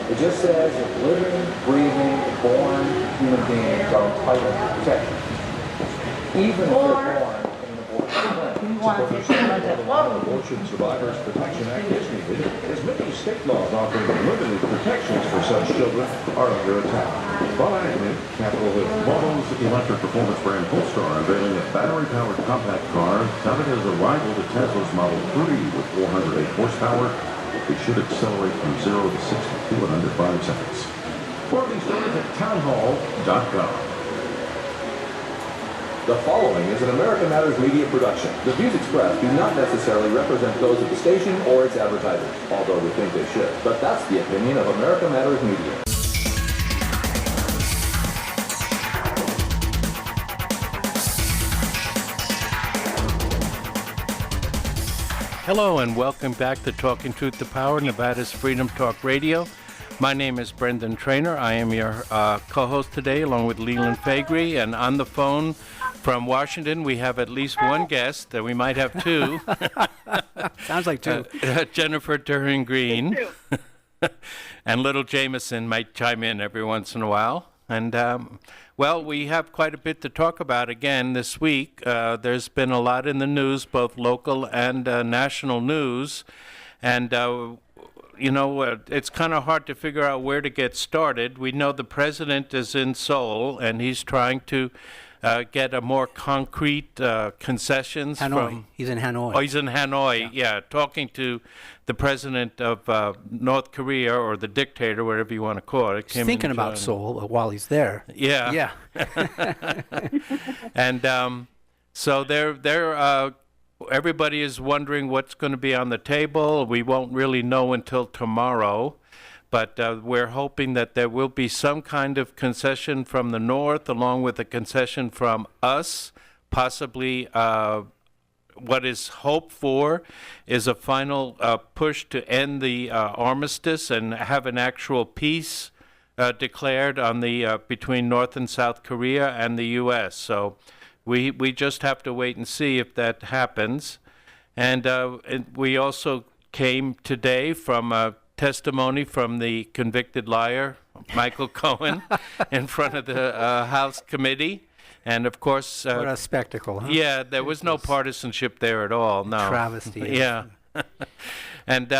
It just says that living, breathing, born human beings are entitled to protection. Even if they're born in an abortion clinic. Abortion Survivors Protection Act is needed, as many state laws offering limited protections for such children are under attack. Bob Agnew, Capitol Hill. Volvo's electric performance brand Polestar unveiling a battery-powered compact car touted as a rival to Tesla's Model 3 with 408 horsepower. It should accelerate from 0 to 62 in under 5 seconds. More of these stories at townhall.com. The following is an American Matters media production. The views expressed do not necessarily represent those of the station or its advertisers, although we think they should. But that's the opinion of American Matters Media. Hello and welcome back to Talking Truth to Power, Nevada's Freedom Talk Radio. My name is Brendan Trainor. I am your co-host today along with Leland Faegre, and on the phone from Washington we have at least one guest, we might have two. Sounds like two. Jennifer Terhune Green. And little Jameson might chime in every once in a while. And well, we have quite a bit to talk about again this week. There's been a lot in the news, both local and national news. And, you know, it's kind of hard to figure out where to get started. We know the president is in Seoul, and he's trying to get a more concrete concessions Hanoi. He's in Hanoi. Oh, he's in Hanoi, yeah, talking to the president of North Korea, or the dictator, whatever you want to call it. He's thinking about Seoul while he's there. Yeah. Yeah. And so they're everybody is wondering what's going to be on the table. We won't really know until tomorrow. But we're hoping that there will be some kind of concession from the North, along with a concession from us. Possibly what is hoped for is a final push to end the armistice and have an actual peace declared on the between North and South Korea and the U.S. So we just have to wait and see if that happens. And we also came today from testimony from the convicted liar, Michael Cohen, in front of the House committee. And of course... what a spectacle, huh? Yeah, there was no partisanship there at all, no. Travesty. Yeah. And,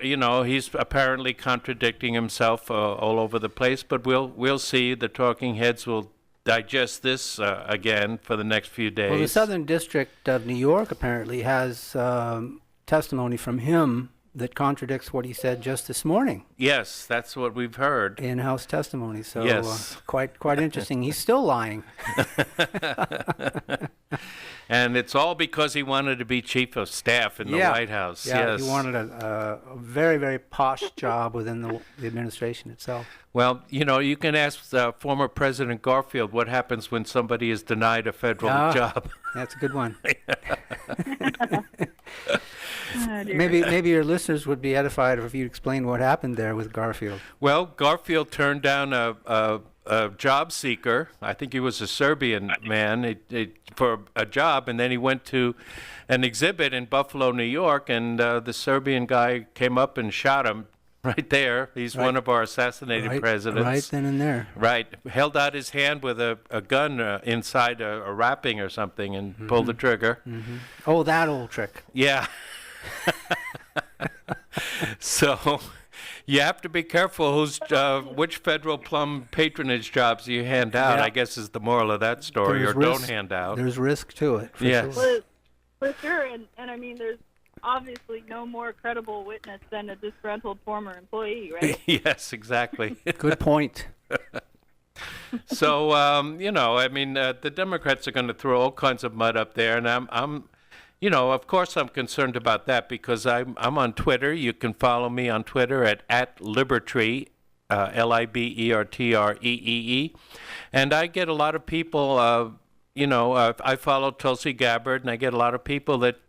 you know, he's apparently contradicting himself all over the place, but we'll see. The talking heads will digest this again for the next few days. Well, the Southern District of New York apparently has testimony from him that contradicts what he said just this morning. Yes, that's what we've heard. In House testimony, so yes. Quite interesting. He's still lying. And it's all because he wanted to be chief of staff in the White House. Yeah, yes. He wanted a very, very posh job within the administration itself. Well, you know, you can ask former President Garfield what happens when somebody is denied a federal job. That's a good one. Maybe your listeners would be edified if you explain what happened there with Garfield. Well, Garfield turned down a job seeker. I think he was a Serbian man for a job, and then he went to an exhibit in Buffalo, New York, and the Serbian guy came up and shot him right there. He's one of our assassinated presidents. Right then and there. Right. Held out his hand with a gun inside a wrapping or something and pulled the trigger. Mm-hmm. Oh, that old trick. Yeah. So you have to be careful which federal plum patronage jobs you hand out, I guess is the moral of that story, or don't hand out. There's risk to it. Yes. Sure. For sure, and I mean, there's obviously no more credible witness than a disgruntled former employee, right? Yes, exactly. Good point. So, you know, I mean, the Democrats are going to throw all kinds of mud up there, and I'm you know, of course I'm concerned about that because I'm on Twitter. You can follow me on Twitter at Libertree, Libertree. And I get a lot of people, you know, I follow Tulsi Gabbard, and I get a lot of people that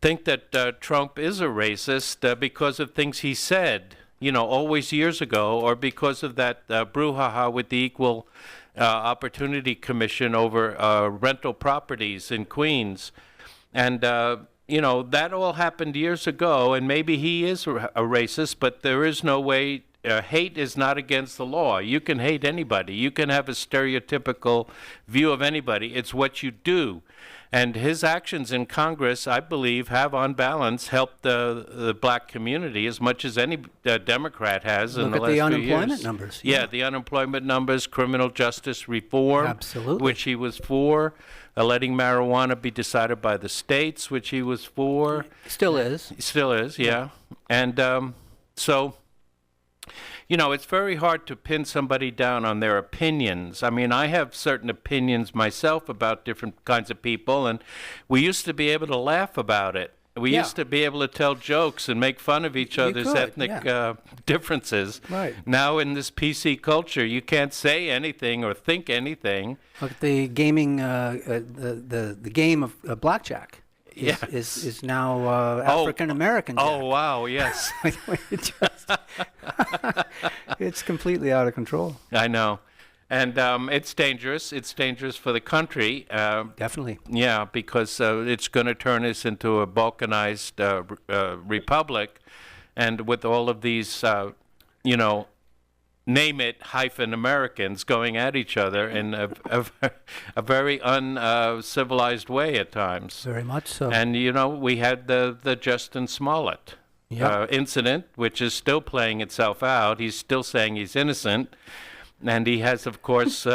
think that Trump is a racist because of things he said, you know, always years ago, or because of that brouhaha with the Equal Opportunity Commission over rental properties in Queens. And, you know, that all happened years ago, and maybe he is a racist, but there is no way hate is not against the law. You can hate anybody. You can have a stereotypical view of anybody. It's what you do. And his actions in Congress, I believe, have, on balance, helped the black community as much as any Democrat has in the last few years. Look at the unemployment numbers. Yeah, the unemployment numbers, criminal justice reform, Absolutely. which he was for, letting marijuana be decided by the states, which he was for. Still is. Still is, yeah. And so, you know, it's very hard to pin somebody down on their opinions. I mean, I have certain opinions myself about different kinds of people, and we used to be able to laugh about it. We used to be able to tell jokes and make fun of each other's ethnic differences. Right. Now, in this PC culture, you can't say anything or think anything. Look at the gaming, the game of blackjack. Is now African American. Oh wow! Yes, it's completely out of control. I know, and it's dangerous. It's dangerous for the country. Definitely. Yeah, because it's going to turn us into a balkanized republic, and with all of these, you know, name it -Americans going at each other in a very uncivilized way at times. Very much so. And, you know, we had the Justin Smollett incident, which is still playing itself out. He's still saying he's innocent. And he has, of course,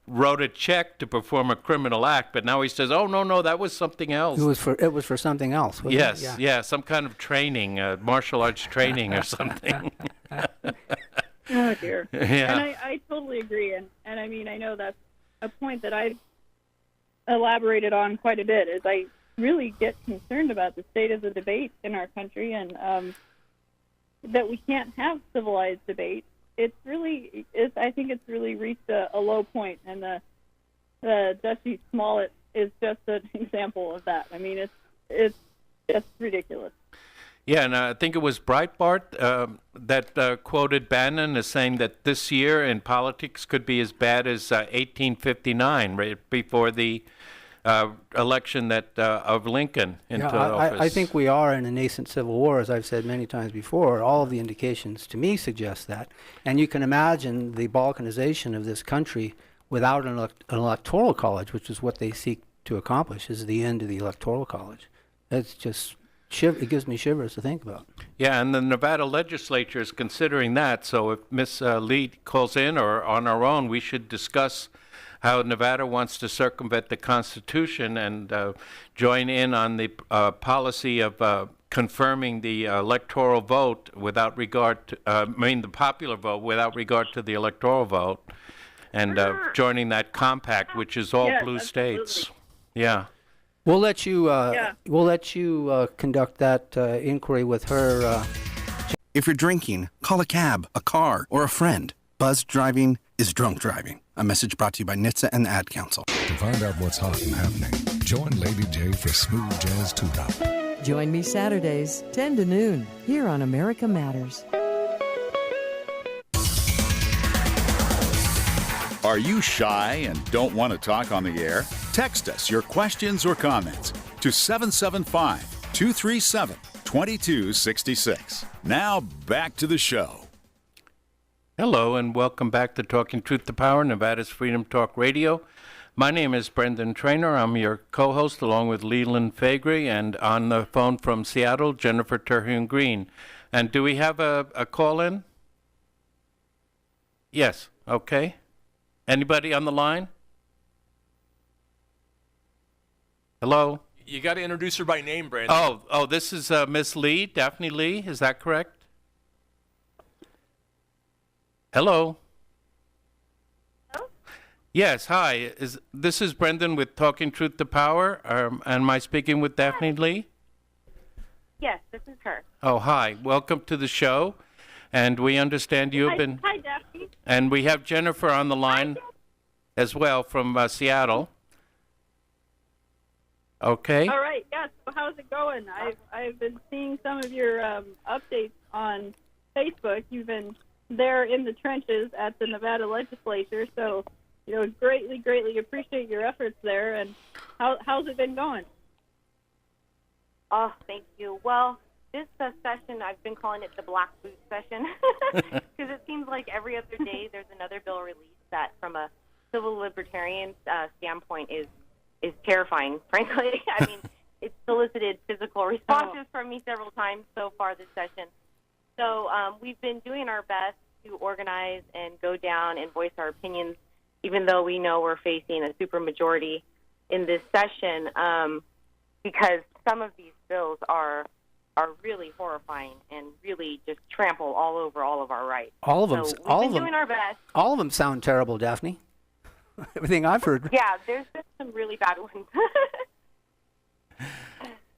wrote a check to perform a criminal act, but now he says, oh, no, that was something else. It was for something else, wasn't it? Yes, yeah, some kind of training, martial arts training or something. Oh, dear. Yeah. And I totally agree. And I mean, I know that's a point that I've elaborated on quite a bit, is I really get concerned about the state of the debate in our country, and that we can't have civilized debate. I think it's really reached a low point, and the Jussie Smollett is just an example of that. I mean, it's just ridiculous. Yeah, and I think it was Breitbart that quoted Bannon as saying that this year in politics could be as bad as 1859, right before the election of Lincoln into office. I think we are in a nascent civil war, as I've said many times before. All of the indications to me suggest that. And you can imagine the balkanization of this country without an electoral college, which is what they seek to accomplish, is the end of the electoral college. It's just... it gives me shivers to think about. Yeah, and the Nevada legislature is considering that. So if Ms. Lee calls in or on our own, we should discuss how Nevada wants to circumvent the Constitution and join in on the policy of confirming the electoral vote without regard to, the popular vote without regard to the electoral vote, and joining that compact, which is all blue states. Yeah. We'll let you. We'll let you conduct that inquiry with her. If you're drinking, call a cab, a car, or a friend. Buzzed driving is drunk driving. A message brought to you by NHTSA and the Ad Council. To find out what's hot and happening, join Lady J for Smooth Jazz Tune-Up. Join me Saturdays, 10 to noon, here on America Matters. Are you shy and don't want to talk on the air? Text us your questions or comments to 775-237-2266. Now back to the show. Hello and welcome back to Talking Truth to Power, Nevada's Freedom Talk Radio. My name is Brendan Trainor. I'm your co-host along with Leland Faegre, and on the phone from Seattle, Jennifer Terhune Green. And do we have a call-in? Yes, okay. Anybody on the line? Hello? You got to introduce her by name, Brandon. Oh, this is Miss Lee, Daphne Lee. Is that correct? Hello? Hello? Yes, hi. This is Brendan with Talking Truth to Power. Am I speaking with Daphne Lee? Yes, this is her. Oh, hi. Welcome to the show. And we understand you have been... Hi, Daphne. And we have Jennifer on the line as well from Seattle. Okay. All right, yes. So how's it going? I've been seeing some of your updates on Facebook. You've been there in the trenches at the Nevada legislature, so greatly appreciate your efforts there. And how's it been going? Oh, thank you. Well, this session, I've been calling it the Black Boot session because it seems like every other day there's another bill released that, from a civil libertarian standpoint, is terrifying, frankly. I mean, it's solicited physical responses from me several times so far this session. So we've been doing our best to organize and go down and voice our opinions, even though we know we're facing a supermajority in this session, because some of these bills are really horrifying and really just trample all over all of our rights. All of them. So we've been doing our best. All of them sound terrible, Daphne. Everything I've heard. Yeah, there's been some really bad ones.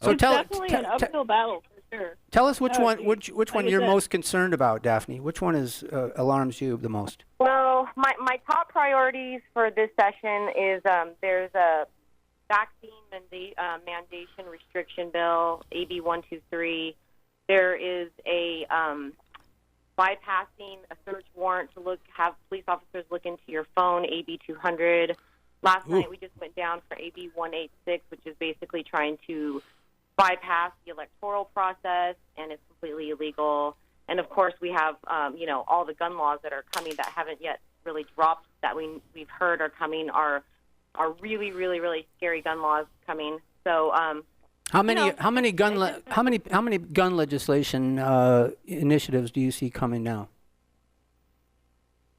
So it's definitely an uphill battle for sure. Tell us which one you're most concerned about, Daphne. Which one alarms you the most? Well, my top priorities for this session is there's a vaccine mandation restriction bill, AB 123. There is a bypassing a search warrant to have police officers look into your phone, AB 200. Last night we just went down for AB 186, which is basically trying to bypass the electoral process, and it's completely illegal. And of course, we have all the gun laws that are coming that haven't yet really dropped, that we've heard are coming, are really, really, really scary gun laws coming. So how many gun legislation initiatives do you see coming now?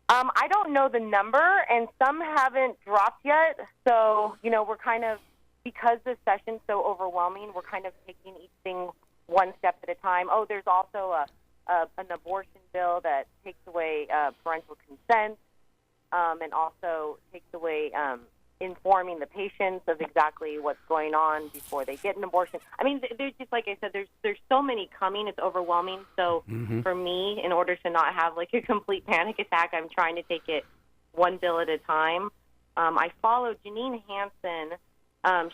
I don't know the number, and some haven't dropped yet. So we're kind of, because this session's so overwhelming, we're kind of taking each thing one step at a time. Oh, there's also an abortion bill that takes away parental consent, and also takes away informing the patients of exactly what's going on before they get an abortion. I mean, there's just, like I said, there's so many coming. It's overwhelming. So for me, in order to not have like a complete panic attack, I'm trying to take it one bill at a time. I follow Janine Hansen.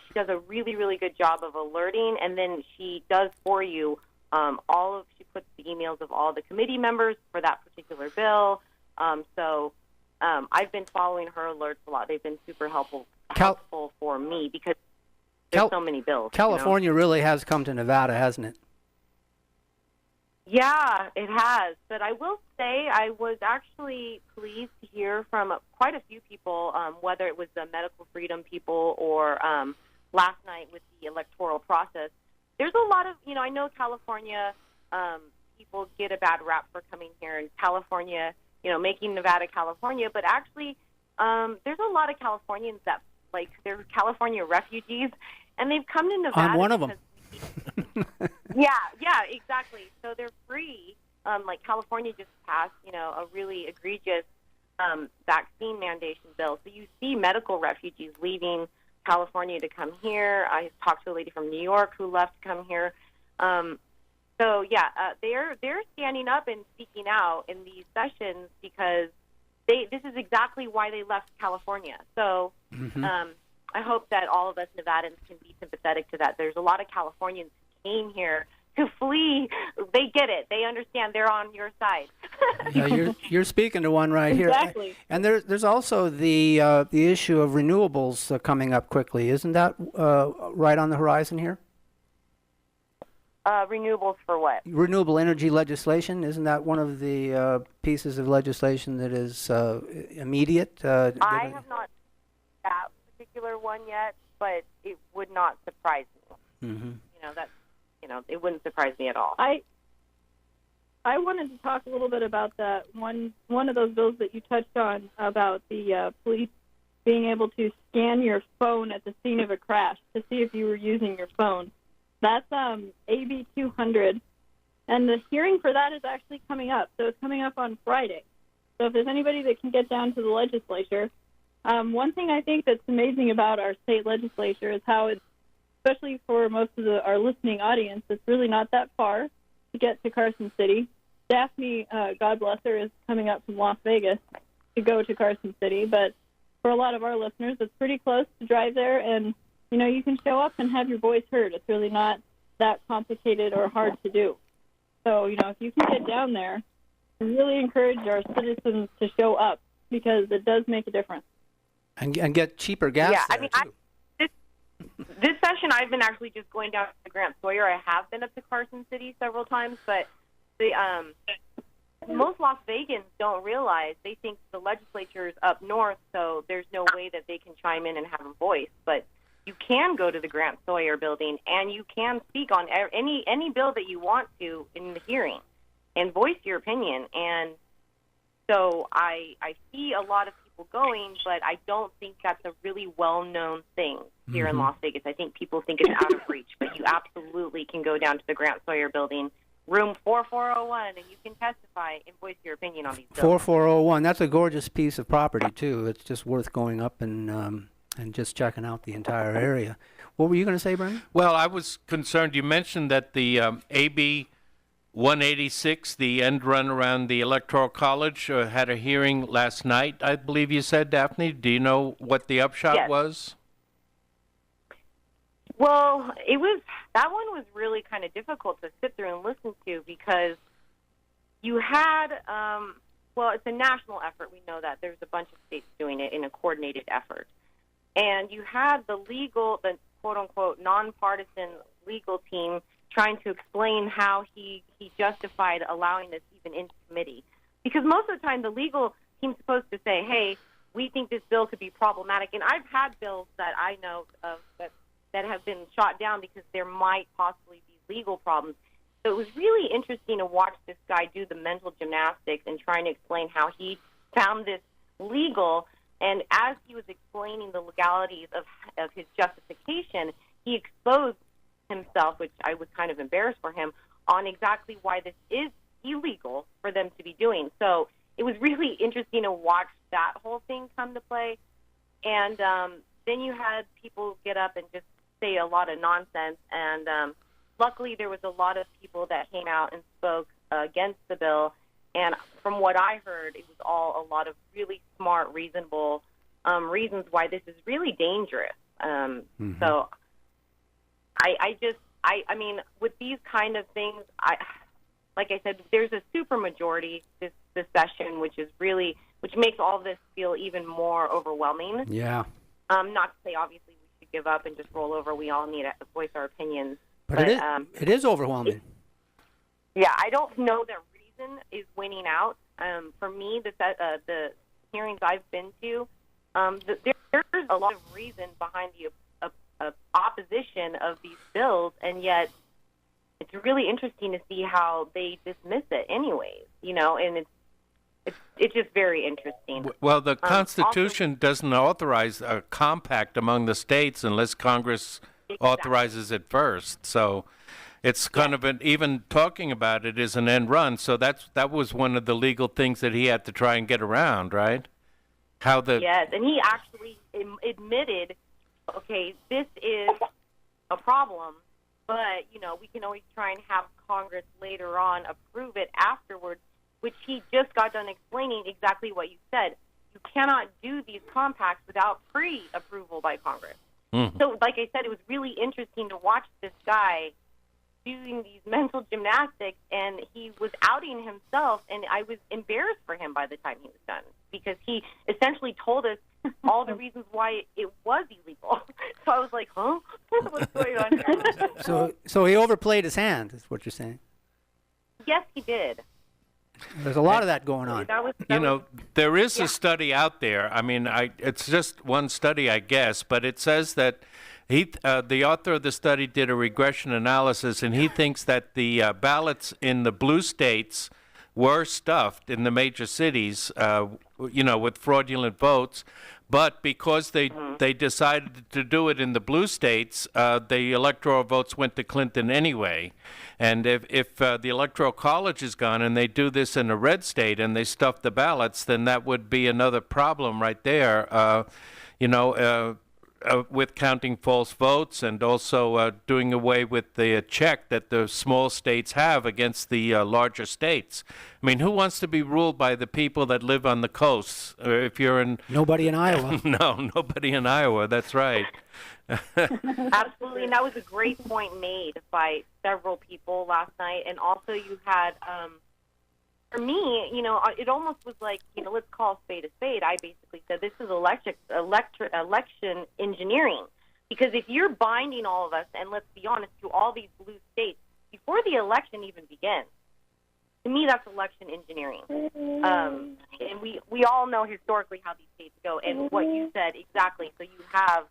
She does a really, really good job of alerting, and then she does for you she puts the emails of all the committee members for that particular bill. I've been following her alerts a lot. They've been super helpful for me because there's so many bills. California really has come to Nevada, hasn't it? Yeah, it has. But I will say I was actually pleased to hear from quite a few people, whether it was the medical freedom people or last night with the electoral process. There's a lot of, I know California people get a bad rap for coming here, and California, making Nevada California, but actually there's a lot of Californians that, like, they're California refugees, and they've come to Nevada. I'm one of them. Yeah, exactly. So they're free. Like California just passed, a really egregious vaccine mandation bill. So you see medical refugees leaving California to come here. I talked to a lady from New York who left to come here. They're standing up and speaking out in these sessions because this is exactly why they left California. So I hope that all of us Nevadans can be sympathetic to that. There's a lot of Californians who came here to flee. They get it. They understand. They're on your side. Yeah, you're speaking to one right here. Exactly. And there's also the issue of renewables coming up quickly. Isn't that right on the horizon here? Renewables for what? Renewable energy legislation. Isn't that one of the pieces of legislation that is immediate? I have not seen that particular one yet, but it would not surprise me. It wouldn't surprise me at all. I wanted to talk a little bit about that one of those bills that you touched on about the police being able to scan your phone at the scene of a crash to see if you were using your phone. That's AB 200, and the hearing for that is actually coming up. So it's coming up on Friday. So if there's anybody that can get down to the legislature, one thing I think that's amazing about our state legislature is how it's, especially for most of our listening audience, it's really not that far to get to Carson City. Daphne, God bless her, is coming up from Las Vegas to go to Carson City, but for a lot of our listeners, it's pretty close to drive there, and you can show up and have your voice heard. It's really not that complicated or hard to do. So, if you can get down there, I really encourage our citizens to show up because it does make a difference. And get cheaper gas there, too. This session, I've been actually just going down to Grant Sawyer. I have been up to Carson City several times, but the most Las Vegans don't realize, they think the legislature is up north, so there's no way that they can chime in and have a voice. But you can go to the Grant Sawyer building, and you can speak on any bill that you want to in the hearing and voice your opinion. And so I see a lot of people going, but I don't think that's a really well-known thing here in Las Vegas. I think people think it's out of reach, but you absolutely can go down to the Grant Sawyer building, room 4401, and you can testify and voice your opinion on these bills. 4401, that's a gorgeous piece of property, too. It's just worth going up and just checking out the entire area. What were you going to say, Brendan? Well, I was concerned. You mentioned that the AB 186, the end run around the Electoral College, had a hearing last night, I believe you said, Daphne. Do you know what the upshot was? Well, that one was really kind of difficult to sit through and listen to because you had, well, it's a national effort. We know that. There's a bunch of states doing it in a coordinated effort. And you had the quote-unquote, nonpartisan legal team trying to explain how he justified allowing this even into committee. Because most of the time the legal team's supposed to say, hey, we think this bill could be problematic. And I've had bills that I know of that have been shot down because there might possibly be legal problems. So it was really interesting to watch this guy do the mental gymnastics and trying to explain how he found this legal. And as he was explaining the legalities of his justification, he exposed himself, which I was kind of embarrassed for him, on exactly why this is illegal for them to be doing. So it was really interesting to watch that whole thing come to play. And then you had people get up and just say a lot of nonsense. And luckily there was a lot of people that came out and spoke against the bill. And from what I heard, it was all a lot of really smart, reasonable reasons why this is really dangerous. So I mean, with these kind of things, like I said, there's a super majority this session, which makes all this feel even more overwhelming. Yeah. Not to say obviously we should give up and just roll over. We all need to voice our opinions. But it is overwhelming. I don't know that reason is winning out. For me, the hearings I've been to, there's a lot of reason behind the opposition of these bills, and yet it's really interesting to see how they dismiss it anyways, and it's just very interesting. Well, the Constitution doesn't authorize a compact among the states unless Congress authorizes it first. So it's kind of even talking about it is an end run. So that was one of the legal things that he had to try and get around, right? Yes, and he actually admitted, okay, this is a problem, but, we can always try and have Congress later on approve it afterwards, which he just got done explaining exactly what you said. You cannot do these compacts without pre-approval by Congress. So, like I said, it was really interesting to watch this guy doing these mental gymnastics, and he was outing himself, and I was embarrassed for him by the time he was done, because he essentially told us all the reasons why it was illegal. So I was like, huh? What's going on here? So he overplayed his hand, is what you're saying? Yes, he did. There's a lot of that going on. There is a study out there. I mean, it's just one study, I guess, but it says that the author of the study did a regression analysis, and he thinks that the ballots in the blue states were stuffed in the major cities, with fraudulent votes. But because they decided to do it in the blue states, the electoral votes went to Clinton anyway. And if the Electoral College is gone and they do this in a red state and they stuff the ballots, then that would be another problem right there, with counting false votes and also doing away with the check that the small states have against the larger states. I mean, who wants to be ruled by the people that live on the coasts? If you're in nobody in Iowa. No, nobody in Iowa. That's right. Absolutely, and that was a great point made by several people last night. And also, you had, for me, it almost was like, let's call a spade a spade. I basically said this is election engineering, Because if you're binding all of us, and let's be honest, to all these blue states, before the election even begins, to me, that's election engineering. And we all know historically how these states go. And what you said, exactly. So you have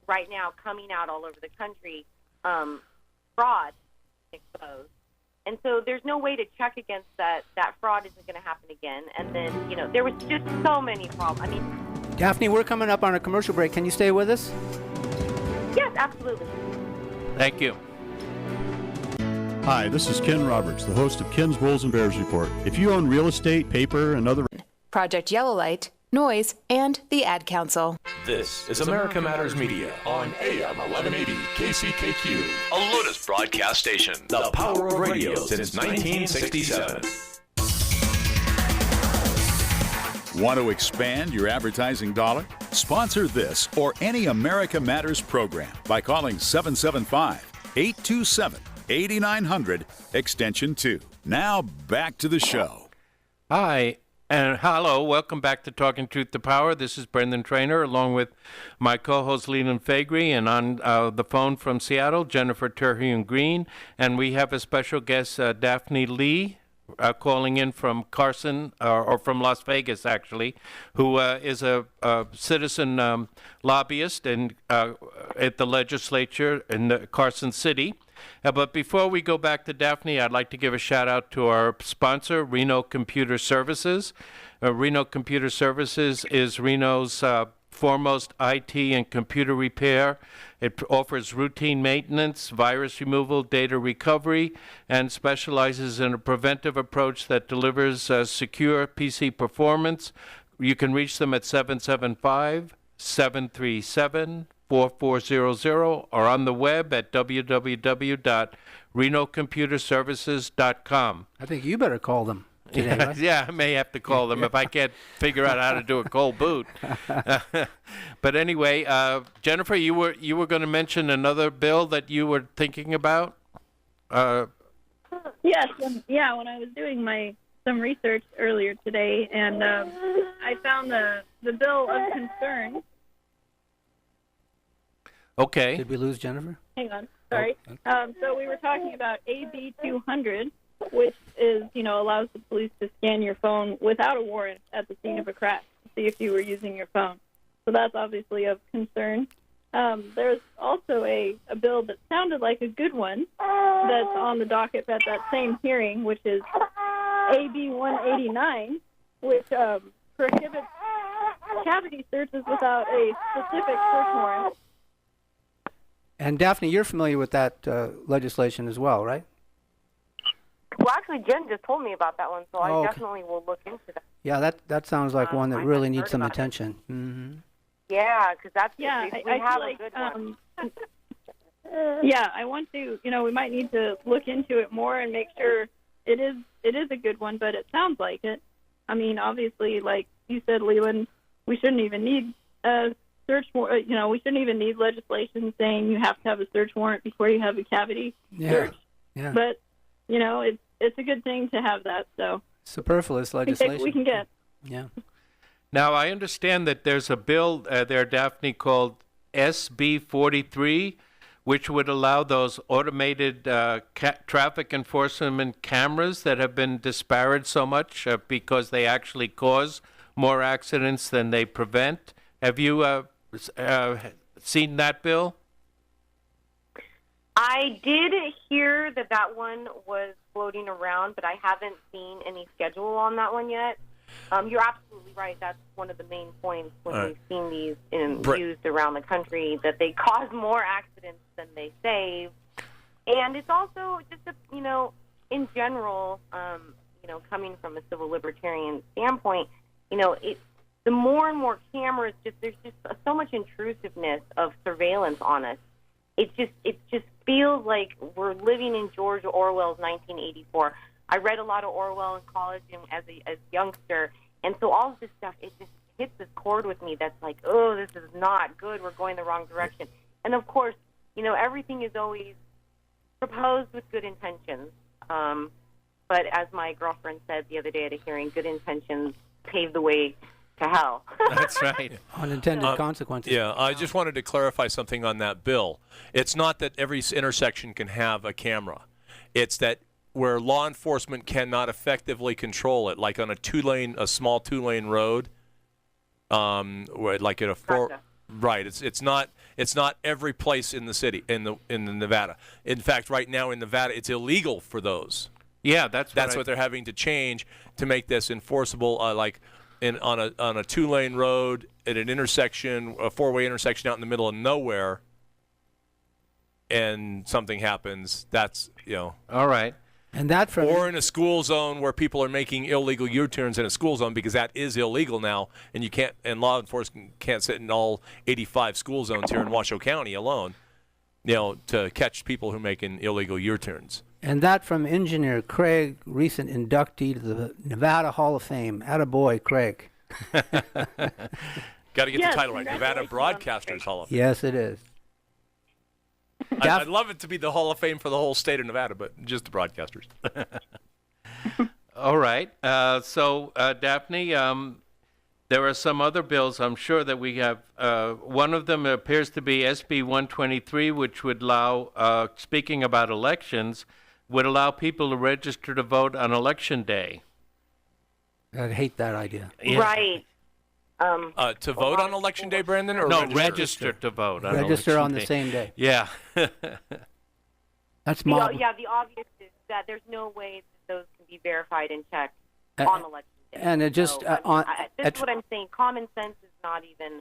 right now coming out all over the country fraud exposed. And so there's no way to check against that. That fraud isn't going to happen again. And then, you know, there was just so many problems. I mean, Daphne, we're coming up on a commercial break. Can you stay with us? Yes, absolutely. Thank you. Hi, this is Ken Roberts, the host of Ken's Bulls and Bears Report. If you own real estate, paper, and other... Project Yellow Light, Noise, and the Ad Council. This is America Matters Media on AM 1180 KCKQ, a Lotus broadcast station. The power of radio since 1967. Want to expand your advertising dollar? Sponsor this or any America Matters program by calling 775-827-8900, extension 2. Now back to the show. Hi, and hello. Welcome back to Talking Truth to Power. This is Brendan Trainor, along with my co-host Leland Faegre, and on the phone from Seattle, Jennifer Terhune Green. And we have a special guest, Daphne Lee, calling in from Carson, or from Las Vegas, actually, who is a citizen lobbyist at the legislature in Carson City. But before we go back to Daphne, I'd like to give a shout-out to our sponsor, Reno Computer Services. Reno Computer Services is Reno's foremost IT and computer repair. It offers routine maintenance, virus removal, data recovery, and specializes in a preventive approach that delivers secure PC performance. You can reach them at 775-737-4400 or on the web at www.renocomputerservices.com. I think you better call them today, right? Yeah, I may have to call them if I can't figure out how to do a cold boot. But anyway, Jennifer, you were going to mention another bill that you were thinking about? Yes, yeah. When I was doing some research earlier today, and I found the bill of concern. Okay. Did we lose Jennifer? Hang on, sorry. So we were talking about AB 200, which is, allows the police to scan your phone without a warrant at the scene of a crash to see if you were using your phone. So that's obviously of concern. There's also a bill that sounded like a good one that's on the docket at that same hearing, which is AB 189, which prohibits cavity searches without a specific search warrant. And Daphne, you're familiar with that legislation as well, right? Well, actually, Jen just told me about that one, so I definitely will look into that. Yeah, that sounds like one that really needs some attention. Mm-hmm. Yeah, because that's we have a good one. Yeah, I want to. We might need to look into it more and make sure it is a good one. But it sounds like it. I mean, obviously, like you said, Leland, we shouldn't even need a search warrant. We shouldn't even need legislation saying you have to have a search warrant before you have a cavity search. Yeah. But it's a good thing to have that. So superfluous legislation. We can get. Yeah. Now, I understand that there's a bill there, Daphne, called SB 43, which would allow those automated traffic enforcement cameras that have been disparaged so much because they actually cause more accidents than they prevent. Have you seen that bill? I did hear that one was floating around, but I haven't seen any schedule on that one yet. You're absolutely right. That's one of the main points when we've seen these used around the country, that they cause more accidents than they save. And it's also just, in general, coming from a civil libertarian standpoint, the more and more cameras, there's just so much intrusiveness of surveillance on us. It just feels like we're living in George Orwell's 1984. I read a lot of Orwell in college and as a youngster, and so all of this stuff, it just hits this chord with me that's like, oh, this is not good. We're going the wrong direction. And, of course, everything is always proposed with good intentions. But as my girlfriend said the other day at a hearing, good intentions pave the way to hell. That's right. Unintended consequences. Yeah, I just wanted to clarify something on that bill. It's not that every intersection can have a camera. It's that where law enforcement cannot effectively control it, like on a small two-lane road, where, like in a right. It's not every place in the city in the Nevada. In fact, right now in Nevada, it's illegal for those. Yeah, that's what they're having to change to make this enforceable. Like on a two-lane road at an intersection, a four-way intersection out in the middle of nowhere, and something happens. That's all right. And that or in a school zone where people are making illegal U-turns in a school zone, because that is illegal now, and you can't, and law enforcement can't sit in all 85 school zones here in Washoe County alone, to catch people who are making illegal U-turns. And that from engineer Craig, recent inductee to the Nevada Hall of Fame. Attaboy, Craig. Got to get the title right. Nevada Broadcasters Hall of Fame. Yes, it is. I'd love it to be the Hall of Fame for the whole state of Nevada, but just the broadcasters. All right. So, Daphne, there are some other bills, I'm sure, that we have. One of them appears to be SB 123, which would allow, speaking about elections, would allow people to register to vote on Election Day. I hate that idea. Yeah. Right. To vote on Election Day, Brendan? Or no, register to vote on register Election on the Day. same day. Yeah. That's mob. Yeah, the obvious is that there's no way that those can be verified and checked on Election Day. And it just... this is what I'm saying. Common sense is not even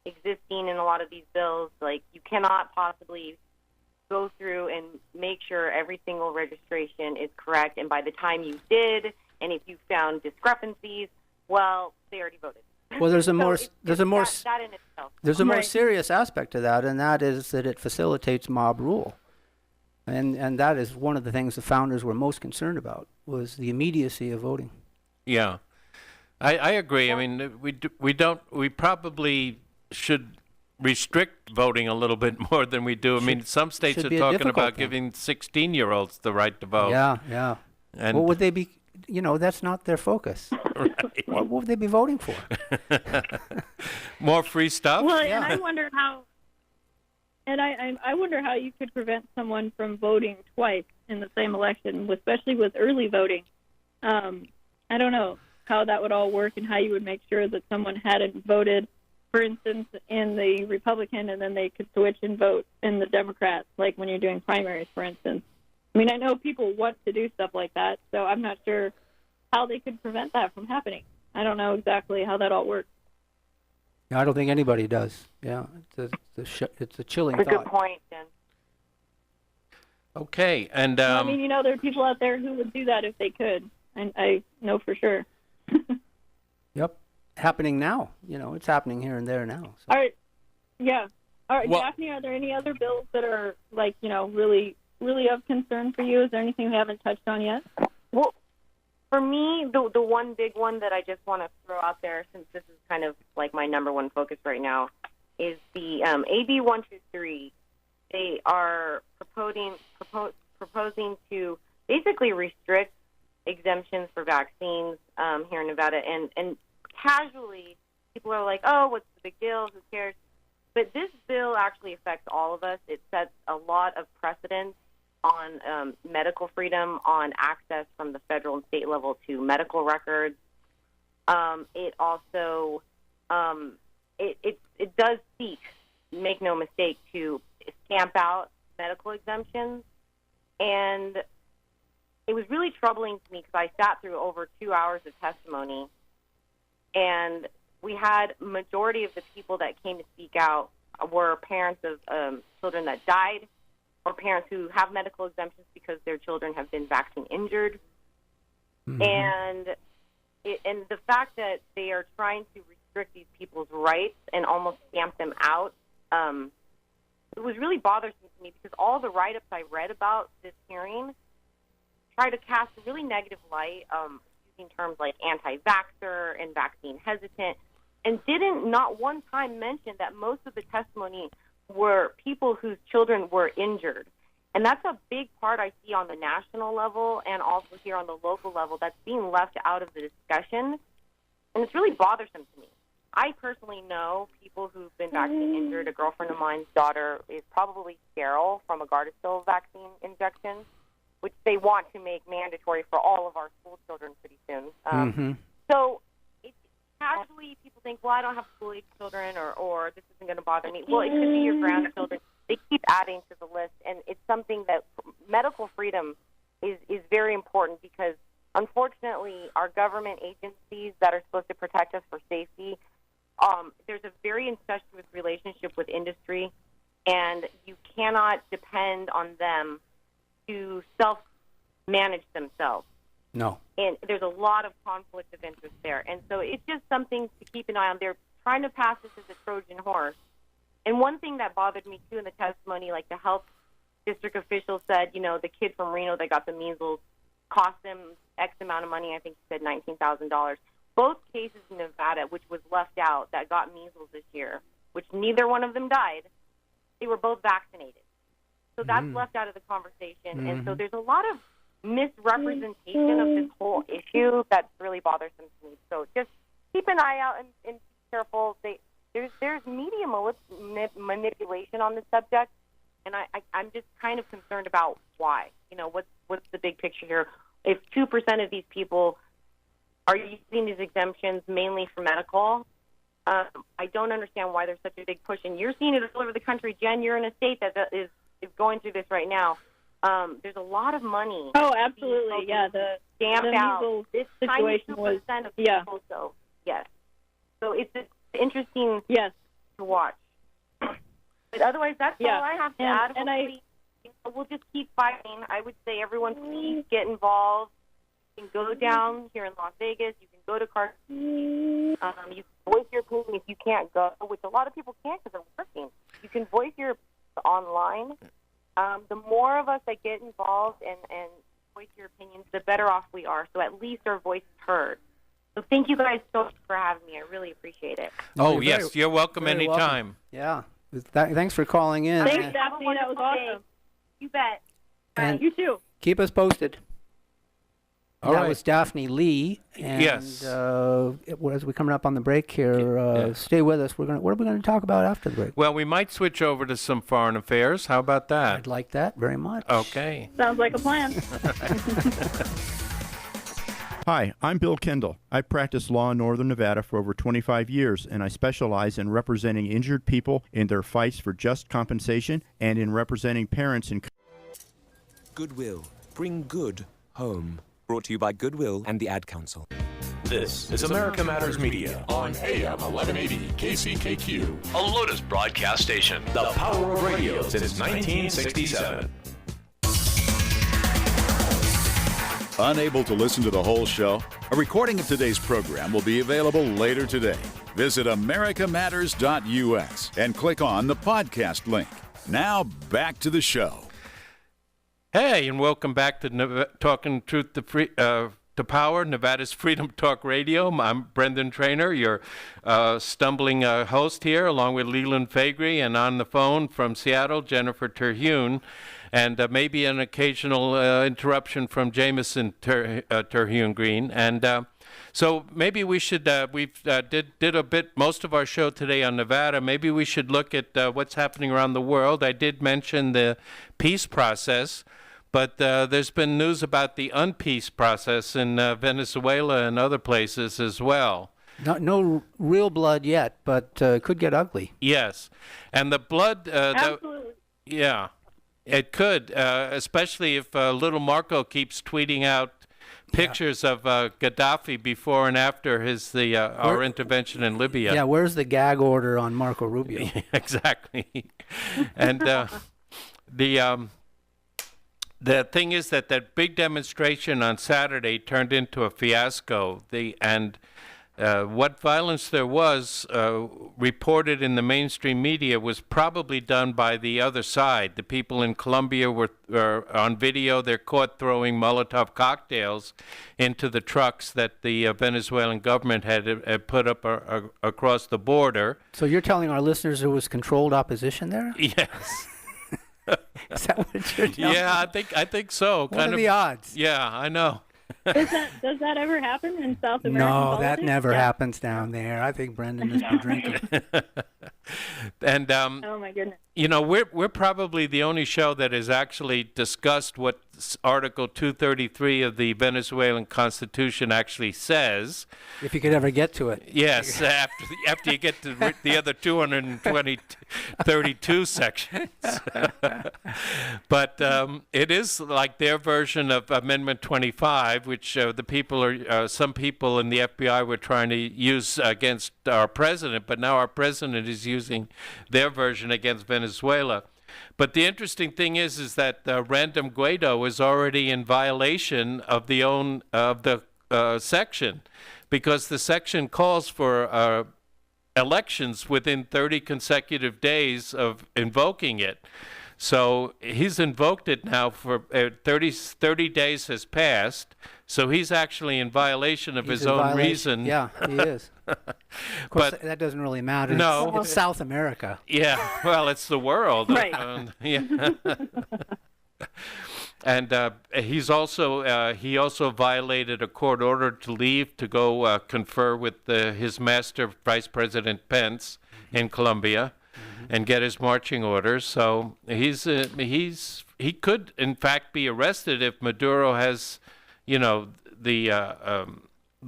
existing in a lot of these bills. Like, you cannot possibly go through and make sure every single registration is correct, and by the time you did, and if you found discrepancies, well, they already voted. Well, there's a more Right. serious aspect to that, and that is that it facilitates mob rule, and that is one of the things the founders were most concerned about, was the immediacy of voting. Yeah, I agree. I mean, we probably should restrict voting a little bit more than we do. I mean, some states are talking about giving 16-year-olds the right to vote. Yeah. And what would they be? That's not their focus. Right. What would they be voting for? More free stuff? Well, and I wonder how. And I wonder how you could prevent someone from voting twice in the same election, especially with early voting. I don't know how that would all work and how you would make sure that someone hadn't voted, for instance, in the Republican, and then they could switch and vote in the Democrat, like when you're doing primaries, for instance. I mean, I know people want to do stuff like that, so I'm not sure how they could prevent that from happening. I don't know exactly how that all works. I don't think anybody does. Yeah, it's a chilling That's a thought. good point, Jen. Okay, and I mean, there are people out there who would do that if they could, and I know for sure. Yep, happening now. It's happening here and there now. So. All right, yeah. All right, Well, Daphne, are there any other bills that are really of concern for you? Is there anything we haven't touched on yet? Well, for me, the one big one that I just want to throw out there, since this is kind of like my number one focus right now, is the AB 123. They are proposing to basically restrict exemptions for vaccines here in Nevada. And casually, people are like, oh, what's the big deal? Who cares? But this bill actually affects all of us. It sets a lot of precedents on medical freedom, on access from the federal and state level to medical records. It also it does seek, make no mistake, to stamp out medical exemptions. And it was really troubling to me because I sat through over 2 hours of testimony, and we had majority of the people that came to speak out were parents of children that died, or parents who have medical exemptions because their children have been vaccine injured. Mm-hmm. And the fact that they are trying to restrict these people's rights and almost stamp them out, it was really bothersome to me because all the write-ups I read about this hearing try to cast a really negative light, using terms like anti-vaxxer and vaccine hesitant, and didn't not one time mention that most of the testimony were people whose children were injured. And that's a big part I see on the national level and also here on the local level that's being left out of the discussion. And it's really bothersome to me I personally know people who've been vaccine injured. A girlfriend of mine's daughter is probably sterile from a Gardasil vaccine injection, which they want to make mandatory for all of our school children pretty soon. So casually, people think, well, I don't have school-age children, or this isn't going to bother me. Well, it could be your grandchildren. They keep adding to the list, and it's something that medical freedom is very important because, unfortunately, our government agencies that are supposed to protect us for safety, there's a very incestuous relationship with industry, and you cannot depend on them to self-manage themselves. No. And there's a lot of conflict of interest there. And so it's just something to keep an eye on. They're trying to pass this as a Trojan horse. And one thing that bothered me, too, in the testimony, like the health district official said, you know, the kid from Reno that got the measles cost them X amount of money. I think he said $19,000. Both cases in Nevada, which was left out, that got measles this year, which neither one of them died, they were both vaccinated. So that's left out of the conversation. And so there's a lot of misrepresentation of this whole issue that's really bothersome to me. So just keep an eye out and be careful. There's media manipulation on this subject, and I'm just kind of concerned about why. You know, what's the big picture here? If 2% of these people are using these exemptions mainly for medical, I don't understand why there's such a big push. And you're seeing it all over the country. Jen, you're in a state that is going through this right now. There's a lot of money. Oh, absolutely, yeah. The out this situation was, of people, so yes. So it's interesting to watch. But otherwise, that's all I have to add. And we'll just keep fighting. I would say everyone please get involved. You can go down here in Las Vegas. You can go to Carson. You can voice your opinion if you can't go, which a lot of people can't because they're working. You can voice your online. The more of us that get involved and voice your opinions, the better off we are. So at least our voice is heard. So thank you guys so much for having me. I really appreciate it. Oh, yes. You're welcome anytime. Yeah. Thanks for calling in. Thanks, Daphne. That was awesome. You bet. And you too. Keep us posted. All that right. was Daphne Lee. And, yes. As we're coming up on the break here, stay with us. What are we going to talk about after the break? Well, we might switch over to some foreign affairs. How about that? I'd like that very much. Okay. Sounds like a plan. Hi, I'm Bill Kendall. I've practiced law in Northern Nevada for over 25 years, and I specialize in representing injured people in their fights for just compensation and in representing parents in... Goodwill. Bring good home. Brought to you by Goodwill and the Ad Council. This is America Matters Media on AM 1180 KCKQ, a Lotus broadcast station. The power of radio since 1967. Unable to listen to the whole show? A recording of today's program will be available later today. Visit americamatters.us and click on the podcast link. Now back to the show. Hey, and welcome back to Talking Truth to Power, Nevada's Freedom Talk Radio. I'm Brendan Trainor, your stumbling host here, along with Leland Faegre, and on the phone from Seattle, Jennifer Terhune, and maybe an occasional interruption from Jameson Terhune Green. And so maybe we should, did a bit, most of our show today on Nevada. Maybe we should look at what's happening around the world. I did mention the peace process, but there's been news about the unpeace process in Venezuela and other places as well. No real blood yet, but could get ugly. Yes. And the blood... Absolutely. Yeah, it could, especially if little Marco keeps tweeting out pictures of Gaddafi before and after our intervention in Libya. Yeah, where's the gag order on Marco Rubio? Exactly. And the thing is that big demonstration on Saturday turned into a fiasco. What violence there was reported in the mainstream media was probably done by the other side. The people in Colombia were on video. They're caught throwing Molotov cocktails into the trucks that the Venezuelan government had put up across the border. So you're telling our listeners there was controlled opposition there? Yes. Is that what you're telling Yeah, I think so. What are the odds? Yeah, I know. Does that ever happen in South America? No, that never happens down there. I think Brendan has been drinking. And oh my goodness. you know, we're probably the only show that has actually discussed what Article 233 of the Venezuelan Constitution actually says. If you could ever get to it. Yes, after you get to the other 232 sections. But it is like their version of Amendment 25, which the people are some people in the FBI were trying to use against our president, but now our president is using their version against Venezuela. But the interesting thing is that Random Guaido is already in violation of the section, because the section calls for elections within 30 consecutive days of invoking it. So he's invoked it now for 30 days has passed. So he's actually in violation of his own reason. Yeah, he is. Of course, but that doesn't really matter. No. It's South America. Yeah, well, it's the world. Right. Yeah. And he also violated a court order to leave to go confer with his master, Vice President Pence, in Colombia, and get his marching orders. So he could in fact be arrested if Maduro has, the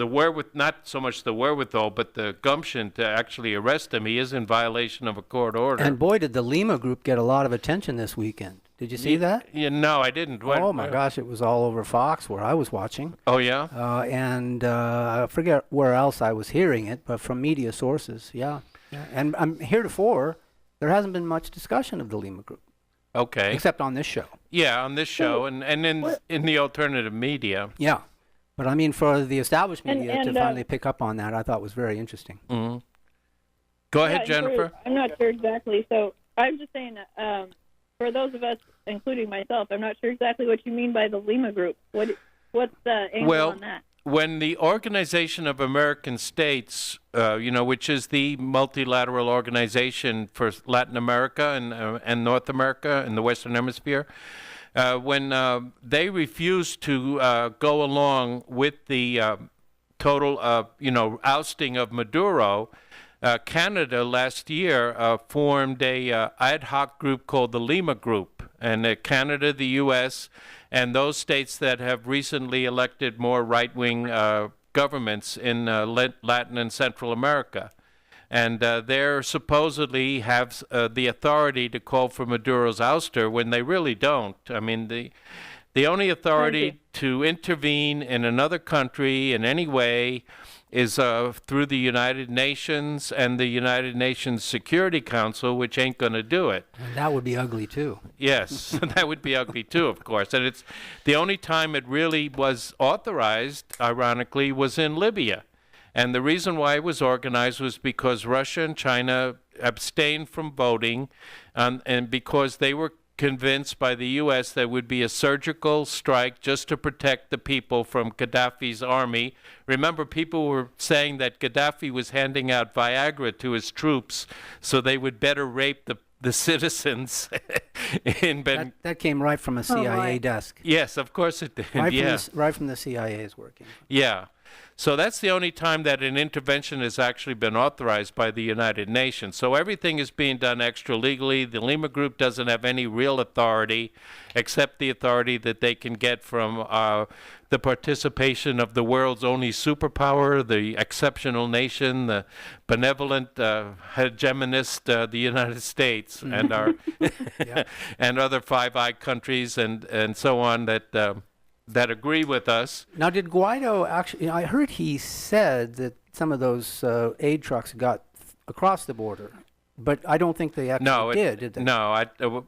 wherewithal, not so much the wherewithal, but the gumption to actually arrest him. He is in violation of a court order. And boy, did the Lima Group get a lot of attention this weekend. Did you see that? Yeah, no, I didn't. Oh my gosh, it was all over Fox where I was watching. Oh yeah. And I forget where else I was hearing it, but from media sources. Yeah. And heretofore, there hasn't been much discussion of the Lima Group. Okay. Except on this show. Yeah, on this show, and in the alternative media. Yeah. But I mean, for the established media to finally pick up on that, I thought was very interesting. Mm-hmm. Go ahead, Jennifer. I'm not sure exactly. So I'm just saying that for those of us, including myself, I'm not sure exactly what you mean by the Lima Group. What's the angle on that? When the Organization of American States, which is the multilateral organization for Latin America and North America and the Western Hemisphere, when they refused to go along with the total, ousting of Maduro, Canada last year formed a ad hoc group called the Lima Group, and Canada, the U.S., and those states that have recently elected more right-wing governments in Latin and Central America. And they supposedly have the authority to call for Maduro's ouster when they really don't. I mean, the only authority to intervene in another country in any way is through the United Nations and the United Nations Security Council, which ain't going to do it. And that would be ugly, too. Yes, that would be ugly, too, of course. And it's the only time it really was authorized, ironically, was in Libya. And the reason why it was organized was because Russia and China abstained from voting, and because they were convinced by the U.S. there would be a surgical strike just to protect the people from Gaddafi's army. Remember, people were saying that Gaddafi was handing out Viagra to his troops so they would better rape the citizens. That came right from a CIA desk. Yes, of course it did. Right from the CIA's working. Yeah. So that's the only time that an intervention has actually been authorized by the United Nations. So everything is being done extra legally. The Lima Group doesn't have any real authority except the authority that they can get from the participation of the world's only superpower, the exceptional nation, the benevolent hegemonist, the United States, and our and other Five Eyes countries and so on that agree with us. Now, did Guaido actually, I heard he said that some of those aid trucks got across the border, but I don't think they actually did they? No,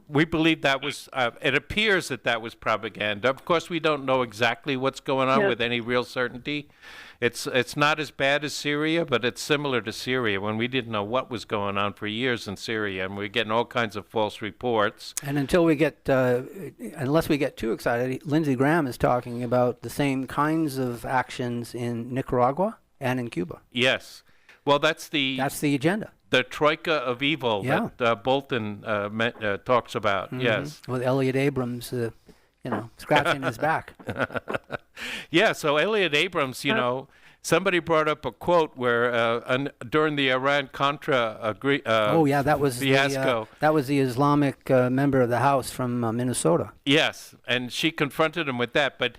we believe that was, it appears that was propaganda. Of course, we don't know exactly what's going on with any real certainty. It's not as bad as Syria, but it's similar to Syria when we didn't know what was going on for years in Syria, and we're getting all kinds of false reports. And until we get, unless we get too excited, Lindsey Graham is talking about the same kinds of actions in Nicaragua and in Cuba. Yes. Well, that's the agenda. The troika of evil that Bolton talks about, yes. With Elliot Abrams, scratching his back. Yeah, so Elliot Abrams, somebody brought up a quote where during the Iran-Contra that was fiasco. That was the Islamic member of the House from Minnesota. Yes, and she confronted him with that, but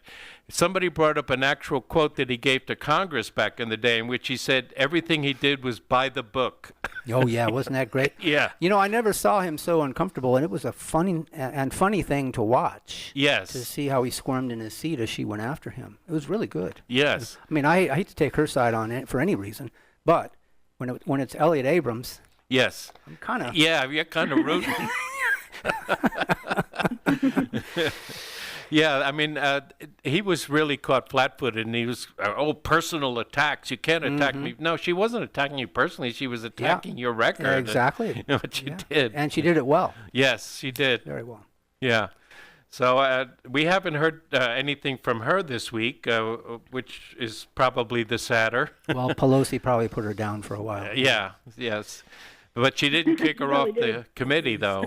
somebody brought up an actual quote that he gave to Congress back in the day in which he said everything he did was by the book. Oh, yeah, wasn't that great? Yeah. I never saw him so uncomfortable, and it was a funny thing to watch. Yes. To see how he squirmed in his seat as she went after him. It was really good. Yes. I hate to take her side on it for any reason, but when it's Elliot Abrams... Yes. I'm kind of... Yeah, you're kind of rooting. Yeah, he was really caught flat-footed, and he was, personal attacks. You can't attack me. No, she wasn't attacking you personally. She was attacking your record. Yeah, exactly. What she did. And she did it well. Yes, she did. Very well. Yeah. So we haven't heard anything from her this week, which is probably the sadder. Well, Pelosi probably put her down for a while. Yes. But she didn't kick her off the committee, though.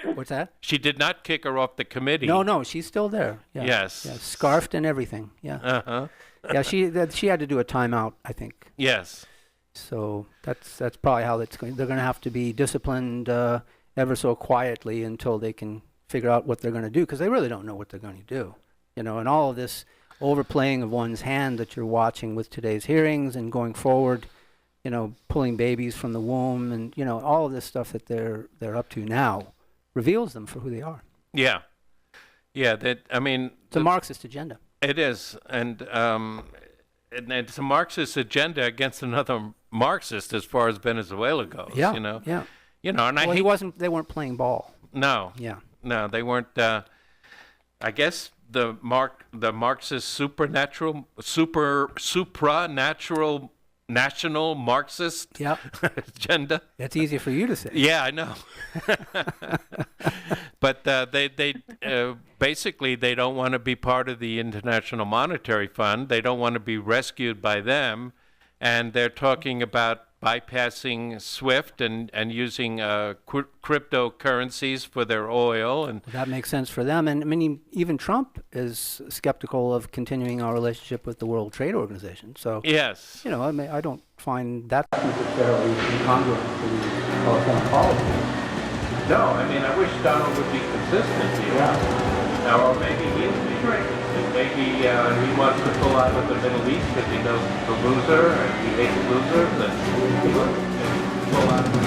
What's that? She did not kick her off the committee. No, she's still there. Yeah. Yes. Yeah, scarfed and everything. Yeah. Uh-huh. Yeah, she had to do a timeout, I think. Yes. So that's probably how that's going. They're going to have to be disciplined ever so quietly until they can figure out what they're going to do, because they really don't know what they're going to do. And all of this overplaying of one's hand that you're watching with today's hearings and going forward, pulling babies from the womb and, all of this stuff that they're up to now reveals them for who they are. Yeah. Yeah, it's a Marxist agenda. It is, and it's a Marxist agenda against another Marxist as far as Venezuela goes. Yeah, Yeah. And they weren't playing ball. No. Yeah. No, they weren't. I guess the Marxist supranational national Marxist agenda. That's easy for you to say. Yeah, I know. But they basically they don't want to be part of the International Monetary Fund. They don't want to be rescued by them, and they're talking about bypassing SWIFT and using cryptocurrencies for their oil. And that makes sense for them. And even Trump is skeptical of continuing our relationship with the World Trade Organization. So yes, I don't find that necessarily incongruent to the foreign policy. No, I wish Donald would be consistent here. Yeah. Or maybe he is being consistent. Maybe he wants to pull out of the Middle East because he knows the loser and he hates losers, and he will pull out of the